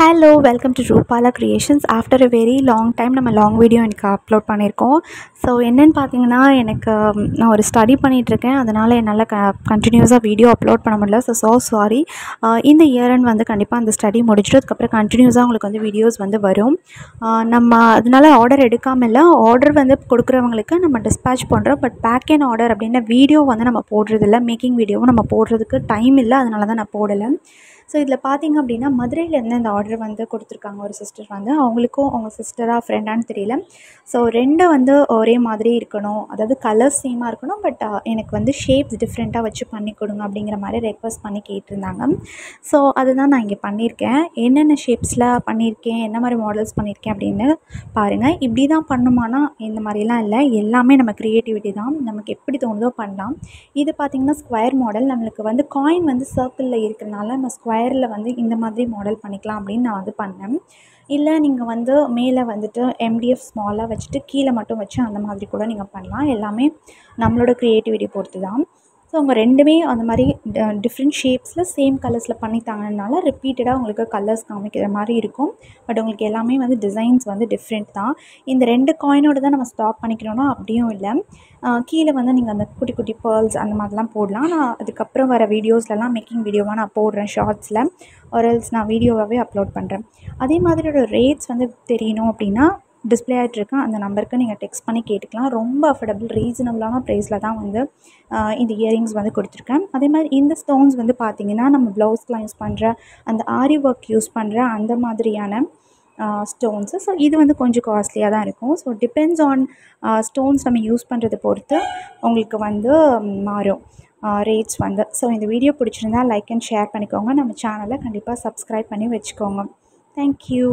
Hello welcome to Rupala creations. After a very long time நம்ம long video எனக்கு upload பண்ணியிருக்கோம். So என்னென்னு பார்த்தீங்கன்னா, நான் ஒரு ஸ்டடி பண்ணிகிட்ருக்கேன். அதனால் என்னால் கண்டினியூஸாக வீடியோ அப்லோட் பண்ண முடியல. So sorry. இந்த இயர் அண்ட் வந்து கண்டிப்பாக அந்த ஸ்டடி முடிச்சுட்டு அதுக்கப்புறம் கண்டினியூஸாக உங்களுக்கு வந்து வீடியோஸ் வந்து வரும். நம்ம அதனால் ஆர்டர் எடுக்காமல் இல்லை, ஆர்டர் வந்து கொடுக்குறவங்களுக்கு நம்ம டிஸ்பேச் பண்ணுறோம். பட் பேக் அண்ட் ஆர்டர் அப்படின்ற வீடியோ வந்து நம்ம போடுறதில்ல. மேக்கிங் வீடியோவும் நம்ம போடுறதுக்கு டைம் இல்லை, அதனால தான் நான் போடலை. ஸோ இதில் பார்த்திங்க அப்படின்னா, மதுரையிலேருந்து அந்த ஆர்டர் வந்து கொடுத்துருக்காங்க ஒரு சிஸ்டர் வந்து. அவங்களுக்கும் அவங்க சிஸ்டராக ஃப்ரெண்டான்னு தெரியல. ஸோ 2 வந்து ஒரே மாதிரி இருக்கணும், அதாவது கலர்ஸ் சேமாக இருக்கணும், பட் எனக்கு வந்து ஷேப்ஸ் டிஃப்ரெண்ட்டாக வச்சு பண்ணி கொடுங்க அப்படிங்கிற மாதிரி ரெக்வஸ்ட் பண்ணி கேட்டிருந்தாங்க. ஸோ அதுதான் நான் இங்கே பண்ணியிருக்கேன். என்னென்ன ஷேப்ஸில் பண்ணியிருக்கேன், என்ன மாதிரி மாடல்ஸ் பண்ணியிருக்கேன் அப்படின்னு பாருங்கள். இப்படி தான் பண்ணுமானா இந்த மாதிரிலாம் இல்லை, எல்லாமே நம்ம க்ரியேட்டிவிட்டி தான். நமக்கு எப்படி தோணுதோ பண்ணலாம். இது பார்த்திங்கன்னா ஸ்கொயர் மாடல். நம்மளுக்கு வந்து காயின் வந்து சர்க்கிளில் இருக்கிறனால நம்ம ஸ்கொயரில் வந்து இந்த மாதிரி மாடல் பண்ணிக்கலாம் அப்படின்னு நான் வந்து பண்ணேன். இல்லை நீங்கள் வந்து மேலே வந்துட்டு MDF ஸ்மாலாக வச்சுட்டு கீழே மட்டும் வச்சு அந்த மாதிரி கூட நீங்கள் பண்ணலாம். எல்லாமே நம்மளோட க்ரியேட்டிவிட்டி பொறுத்து தான். ஸோ அவங்க 2மே அந்த மாதிரி டிஃப்ரெண்ட் ஷேப்ஸில் சேம் கலர்ஸில் பண்ணித்தாங்கனால ரிப்பீட்டடாக உங்களுக்கு கலர்ஸ் காமிக்கிற மாதிரி இருக்கும். பட் உங்களுக்கு எல்லாமே வந்து டிசைன்ஸ் வந்து டிஃப்ரெண்ட் தான். இந்த 2 காயினோடு தான் நம்ம ஸ்டாப் பண்ணிக்கணும்னா அப்படியும் இல்லை. கீழே வந்து நீங்கள் அந்த குட்டி குட்டி பேர்ல்ஸ் அந்த மாதிரிலாம் போடலாம். நான் அதுக்கப்புறம் வர வீடியோஸ்லலாம் மேக்கிங் வீடியோவாக நான் போடுறேன் ஷார்ட்ஸில், ஆர்எல்ஸ் நான் வீடியோவாகவே அப்லோட் பண்ணுறேன். அதே மாதிரியோட ரேட்ஸ் வந்து தெரியணும் அப்படின்னா டிஸ்பிளே ஆகிட்ருக்க அந்த நம்பருக்கு நீங்கள் டெக்ஸ்ட் பண்ணி கேட்டுக்கலாம். ரொம்ப அஃபோர்டபுள் ரீசனபிளான ப்ரைஸில் தான் வந்து இந்த இயரிங்ஸ் வந்து கொடுத்துருக்கேன். அதே மாதிரி இந்த ஸ்டோன்ஸ் வந்து பார்த்திங்கன்னா, நம்ம ப்ளவுஸ்க்கெலாம் யூஸ் பண்ணுற அந்த ஆரி ஒர்க் யூஸ் பண்ணுற அந்த மாதிரியான ஸ்டோன்ஸு. ஸோ இது வந்து கொஞ்சம் காஸ்ட்லியாக தான் இருக்கும். ஸோ டிபெண்ட்ஸ் ஆன் ஸ்டோன்ஸ் நம்ம யூஸ் பண்ணுறத பொறுத்து உங்களுக்கு வந்து மாறும் ரேட்ஸ் வந்து. ஸோ இந்த வீடியோ பிடிச்சிருந்தா லைக் அண்ட் ஷேர் பண்ணிக்கோங்க. நம்ம சேனலை கண்டிப்பாக சப்ஸ்கிரைப் பண்ணி வச்சுக்கோங்க. தேங்க்யூ.